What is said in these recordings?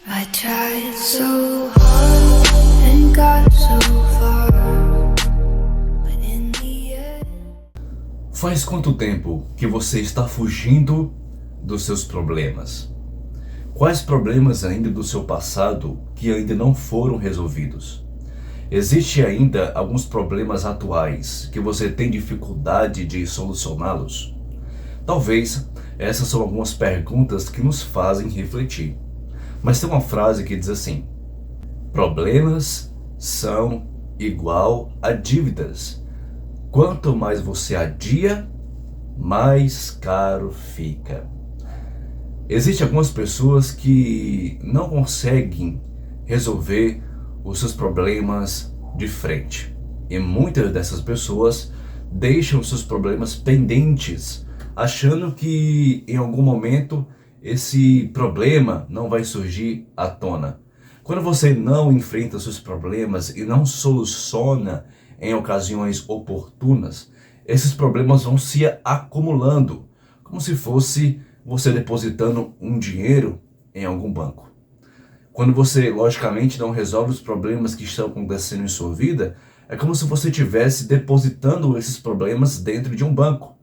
I tried so hard and got so far, but in the end... Faz quanto tempo que você está fugindo dos seus problemas? Quais problemas ainda do seu passado que ainda não foram resolvidos? Existem ainda alguns problemas atuais que você tem dificuldade de solucioná-los? Talvez essas são algumas perguntas que nos fazem refletir. Mas tem uma frase que diz assim: problemas são igual a dívidas. Quanto mais você adia, mais caro fica. Existem algumas pessoas que não conseguem resolver os seus problemas de frente. E muitas dessas pessoas deixam seus problemas pendentes, achando que em algum momento esse problema não vai surgir à tona. Quando você não enfrenta seus problemas e não soluciona em ocasiões oportunas, esses problemas vão se acumulando, como se fosse você depositando um dinheiro em algum banco. Quando você, logicamente, não resolve os problemas que estão acontecendo em sua vida, é como se você estivesse depositando esses problemas dentro de um banco.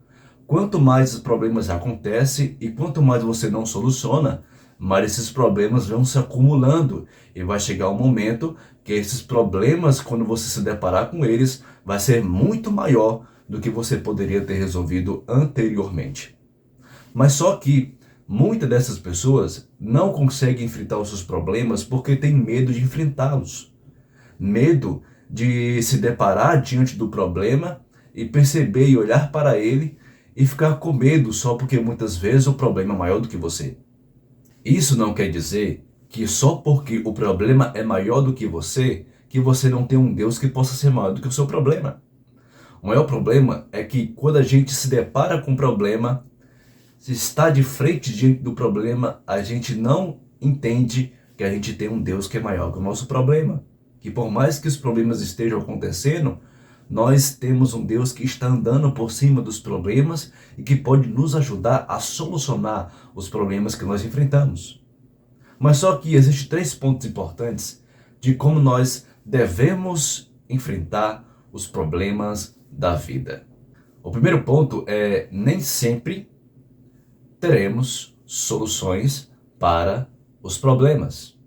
Quanto mais os problemas acontecem e quanto mais você não soluciona, mais esses problemas vão se acumulando. E vai chegar um momento que esses problemas, quando você se deparar com eles, vai ser muito maior do que você poderia ter resolvido anteriormente. Mas só que muitas dessas pessoas não conseguem enfrentar os seus problemas porque têm medo de enfrentá-los. Medo de se deparar diante do problema e perceber e olhar para ele e ficar com medo só porque muitas vezes o problema é maior do que você. Isso não quer dizer que só porque o problema é maior do que você não tem um Deus que possa ser maior do que o seu problema. O maior problema é que quando a gente se depara com um problema, se está de frente diante do problema, a gente não entende que a gente tem um Deus que é maior que o nosso problema. Que por mais que os problemas estejam acontecendo, nós temos um Deus que está andando por cima dos problemas e que pode nos ajudar a solucionar os problemas que nós enfrentamos. Mas só que existem 3 pontos importantes de como nós devemos enfrentar os problemas da vida. O primeiro ponto é: nem sempre teremos soluções para os problemas.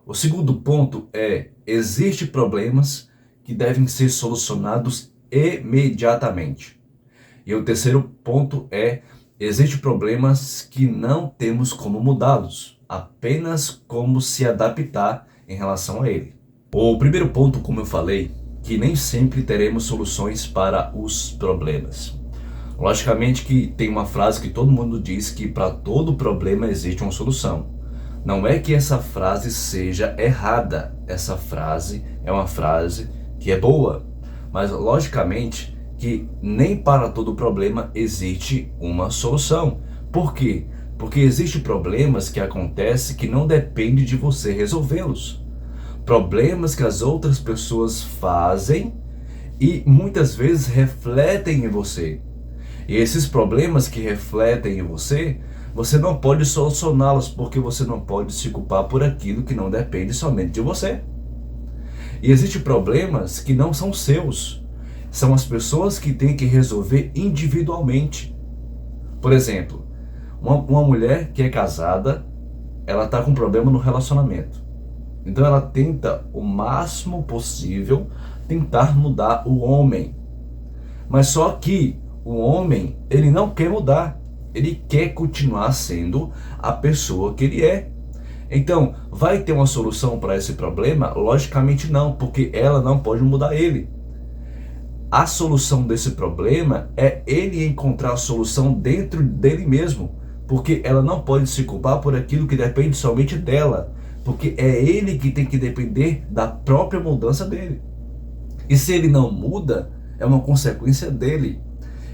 O segundo ponto é: existem problemas que devem ser solucionados imediatamente. E o terceiro ponto é: existem problemas que não temos como mudá-los, apenas como se adaptar em relação a ele. O primeiro ponto, como eu falei, que nem sempre teremos soluções para os problemas. Logicamente que tem uma frase que todo mundo diz que para todo problema existe uma solução. Não é que essa frase seja errada, essa frase é uma frase que é boa, mas logicamente que nem para todo problema existe uma solução. Por quê? Porque existem problemas que acontecem que não dependem de você resolvê-los. Problemas que as outras pessoas fazem e muitas vezes refletem em você. E esses problemas que refletem em você, você não pode solucioná-los porque você não pode se culpar por aquilo que não depende somente de você. E existem problemas que não são seus, são as pessoas que têm que resolver individualmente. Por exemplo, uma mulher que é casada, ela está com problema no relacionamento. Então ela tenta o máximo possível tentar mudar o homem. Mas só que o homem, ele não quer mudar, ele quer continuar sendo a pessoa que ele é. Então, vai ter uma solução para esse problema? Logicamente não, porque ela não pode mudar ele. A solução desse problema é ele encontrar a solução dentro dele mesmo, porque ela não pode se culpar por aquilo que depende somente dela, porque é ele que tem que depender da própria mudança dele. E se ele não muda, é uma consequência dele.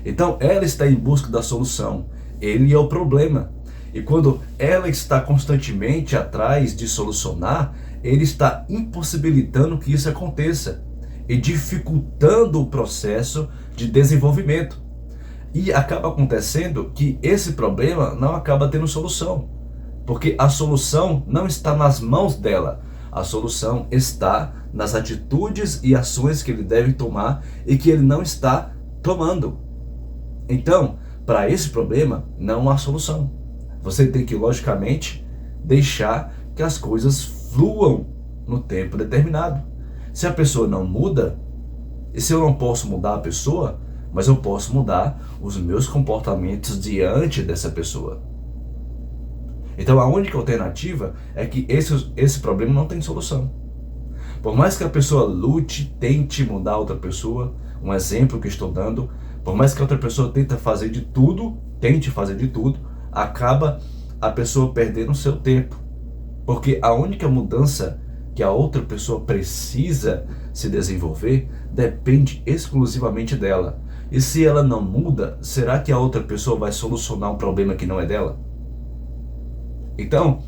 Então, ela está em busca da solução, ele é o problema. E quando ela está constantemente atrás de solucionar, ele está impossibilitando que isso aconteça e dificultando o processo de desenvolvimento. E acaba acontecendo que esse problema não acaba tendo solução. Porque a solução não está nas mãos dela. A solução está nas atitudes e ações que ele deve tomar e que ele não está tomando. Então, para esse problema, não há solução. Você tem que, logicamente, deixar que as coisas fluam no tempo determinado. Se a pessoa não muda, e se eu não posso mudar a pessoa, mas eu posso mudar os meus comportamentos diante dessa pessoa. Então a única alternativa é que esse problema não tem solução. Por mais que a pessoa lute, tente mudar outra pessoa, um exemplo que estou dando, por mais que a outra pessoa tente fazer de tudo, acaba a pessoa perdendo o seu tempo. Porque a única mudança que a outra pessoa precisa se desenvolver depende exclusivamente dela. E se ela não muda, será que a outra pessoa vai solucionar um problema que não é dela? Então,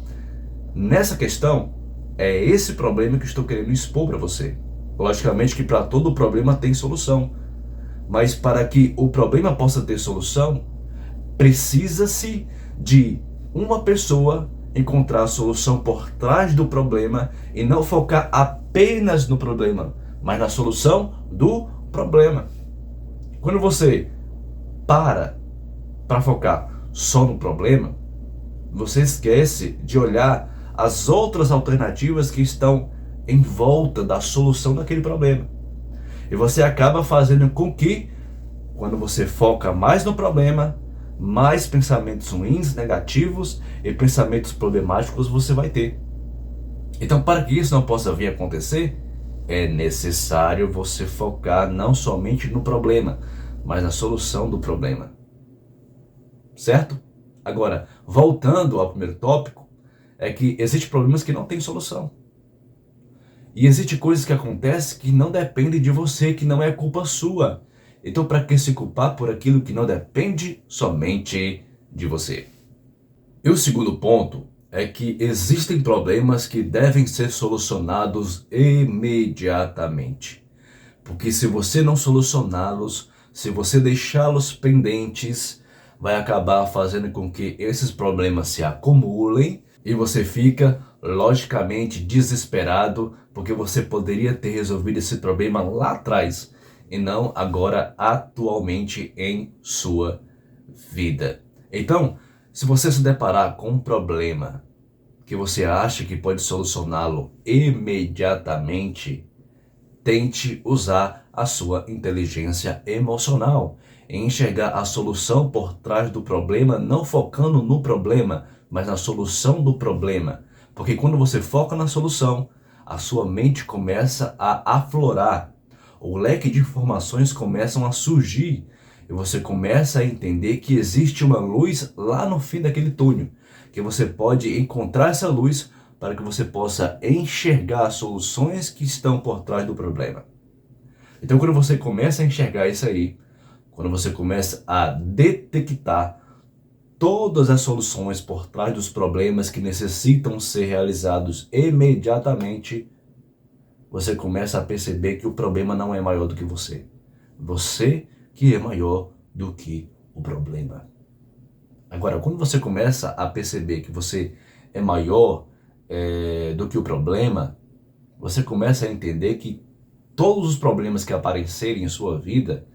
nessa questão, é esse problema que estou querendo expor para você. Logicamente que para todo problema tem solução. Mas para que o problema possa ter solução, precisa-se de uma pessoa encontrar a solução por trás do problema e não focar apenas no problema, mas na solução do problema. Quando você para focar só no problema, você esquece de olhar as outras alternativas que estão em volta da solução daquele problema. E você acaba fazendo com que, quando você foca mais no problema, mais pensamentos ruins, negativos e pensamentos problemáticos você vai ter. Então, para que isso não possa vir a acontecer, é necessário você focar não somente no problema, mas na solução do problema. Certo? Agora, voltando ao primeiro tópico, é que existem problemas que não têm solução. E existem coisas que acontecem que não dependem de você, que não é culpa sua. Então, para que se culpar por aquilo que não depende somente de você? E o segundo ponto é que existem problemas que devem ser solucionados imediatamente. Porque se você não solucioná-los, se você deixá-los pendentes, vai acabar fazendo com que esses problemas se acumulem e você fica, logicamente, desesperado, porque você poderia ter resolvido esse problema lá atrás e não agora, atualmente, em sua vida. Então, se você se deparar com um problema que você acha que pode solucioná-lo imediatamente, tente usar a sua inteligência emocional em enxergar a solução por trás do problema, não focando no problema, mas na solução do problema. Porque quando você foca na solução, a sua mente começa a aflorar, o leque de informações começam a surgir e você começa a entender que existe uma luz lá no fim daquele túnel, que você pode encontrar essa luz para que você possa enxergar as soluções que estão por trás do problema. Então, quando você começa a enxergar isso aí, quando você começa a detectar todas as soluções por trás dos problemas que necessitam ser realizados imediatamente, você começa a perceber que o problema não é maior do que você. Você que é maior do que o problema. Agora, quando você começa a perceber que você é maior do que o problema, você começa a entender que todos os problemas que aparecerem em sua vida,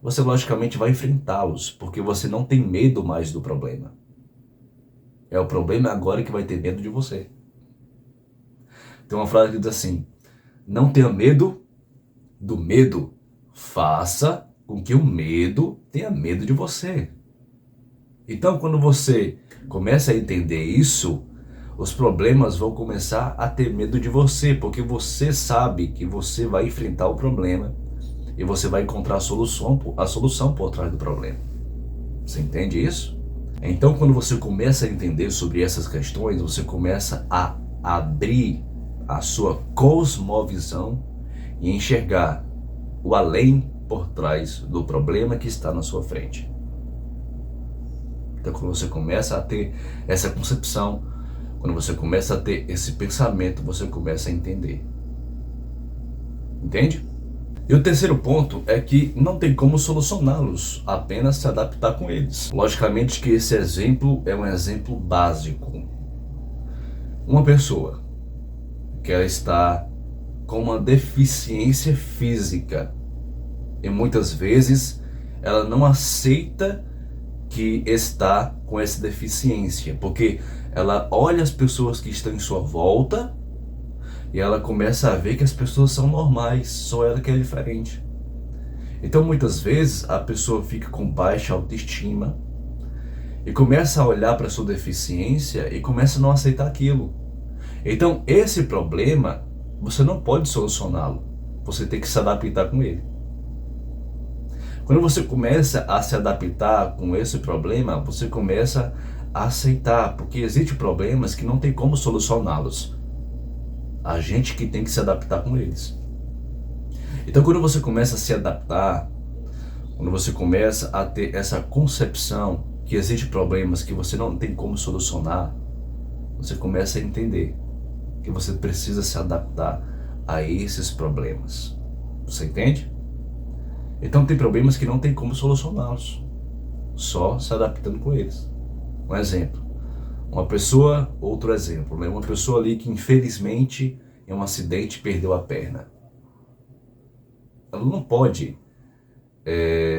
você logicamente vai enfrentá-los, porque você não tem medo mais do problema. É o problema agora que vai ter medo de você. Tem uma frase que diz assim: não tenha medo do medo, faça com que o medo tenha medo de você. Então, quando você começa a entender isso, os problemas vão começar a ter medo de você, porque você sabe que você vai enfrentar o problema e você vai encontrar a solução por trás do problema. Você entende isso? Então, quando você começa a entender sobre essas questões, você começa a abrir a sua cosmovisão e enxergar o além por trás do problema que está na sua frente. Então, quando você começa a ter essa concepção, quando você começa a ter esse pensamento, você começa a entender. Entende? E o terceiro ponto é que não tem como solucioná-los, apenas se adaptar com eles. Logicamente que esse exemplo é um exemplo básico. Uma pessoa que ela está com uma deficiência física e muitas vezes ela não aceita que está com essa deficiência, porque ela olha as pessoas que estão em sua volta e ela começa a ver que as pessoas são normais, só ela que é diferente. Então muitas vezes a pessoa fica com baixa autoestima e começa a olhar para sua deficiência e começa a não aceitar aquilo. Então esse problema você não pode solucioná-lo, você tem que se adaptar com ele. Quando você começa a se adaptar com esse problema, você começa a aceitar, porque existem problemas que não tem como solucioná-los. A gente que tem que se adaptar com eles. Então quando você começa a se adaptar, quando você começa a ter essa concepção que existem problemas que você não tem como solucionar, você começa a entender que você precisa se adaptar a esses problemas. Você entende? Então tem problemas que não tem como solucioná-los, só se adaptando com eles. Um exemplo, outro exemplo, né? Uma pessoa ali que infelizmente em um acidente perdeu a perna. Ela não pode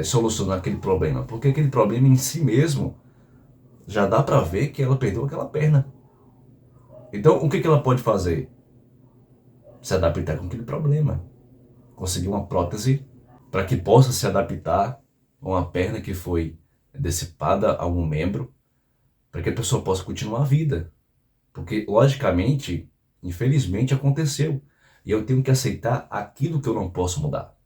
solucionar aquele problema, porque aquele problema em si mesmo já dá para ver que ela perdeu aquela perna. Então o que ela pode fazer? Se adaptar com aquele problema, conseguir uma prótese para que possa se adaptar a uma perna que foi decepada a um membro, para que a pessoa possa continuar a vida. Porque, logicamente, infelizmente aconteceu. E eu tenho que aceitar aquilo que eu não posso mudar.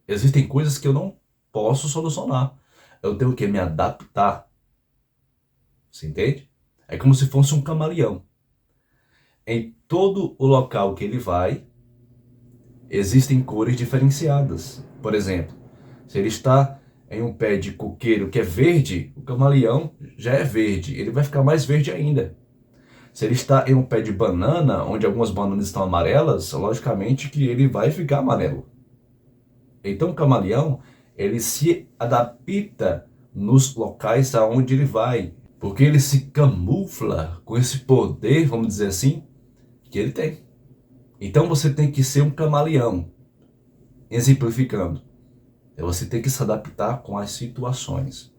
Existem coisas que eu não posso solucionar. Eu tenho que me adaptar. Você entende? É como se fosse um camaleão. Em todo o local que ele vai, existem cores diferenciadas. Por exemplo, se ele está em um pé de coqueiro que é verde, o camaleão já é verde, ele vai ficar mais verde ainda. Se ele está em um pé de banana, onde algumas bananas estão amarelas, logicamente que ele vai ficar amarelo. Então o camaleão, ele se adapta nos locais aonde ele vai, porque ele se camufla com esse poder, vamos dizer assim, que ele tem. Então você tem que ser um camaleão. Exemplificando, você tem que se adaptar com as situações,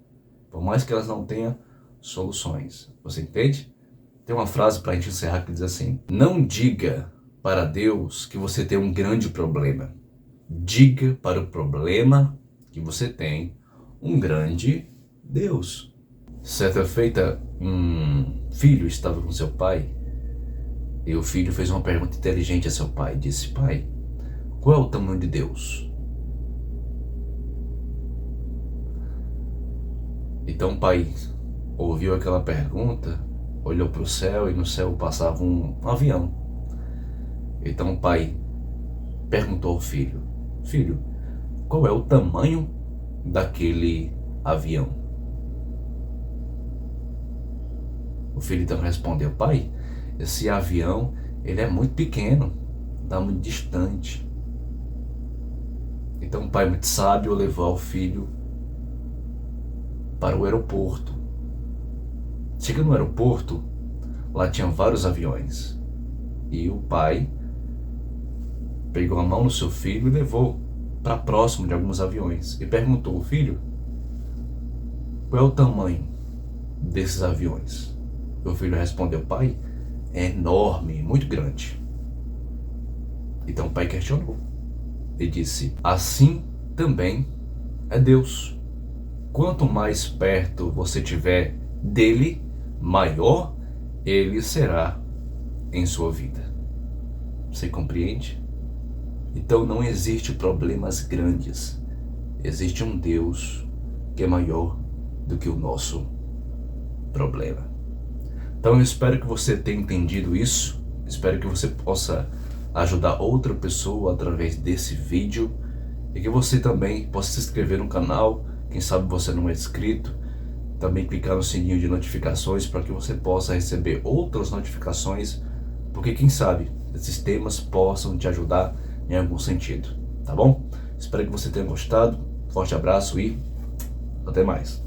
por mais que elas não tenham soluções. Você entende? Tem uma frase para a gente encerrar que diz assim: não diga para Deus que você tem um grande problema. Diga para o problema que você tem um grande Deus. Certa feita, um filho estava com seu pai e o filho fez uma pergunta inteligente a seu pai. Disse: pai, qual é o tamanho de Deus? Então o pai ouviu aquela pergunta, olhou para o céu e no céu passava um avião. Então o pai perguntou ao filho: filho, qual é o tamanho daquele avião? O filho então respondeu: pai, esse avião ele é muito pequeno, está muito distante. Então o pai muito sábio levou o filho para o aeroporto. Chegando no aeroporto, lá tinha vários aviões. E o pai pegou a mão no seu filho e levou para próximo de alguns aviões. E perguntou: filho, qual é o tamanho desses aviões? E o filho respondeu: pai, é enorme, muito grande. Então o pai questionou e disse: assim também é Deus. Quanto mais perto você estiver dele, maior ele será em sua vida. Você compreende? Então não existe problemas grandes. Existe um Deus que é maior do que o nosso problema. Então eu espero que você tenha entendido isso. Espero que você possa ajudar outra pessoa através desse vídeo e que você também possa se inscrever no canal. Quem sabe você não é inscrito, também clicar no sininho de notificações para que você possa receber outras notificações, porque quem sabe esses temas possam te ajudar em algum sentido, tá bom? Espero que você tenha gostado, forte abraço e até mais.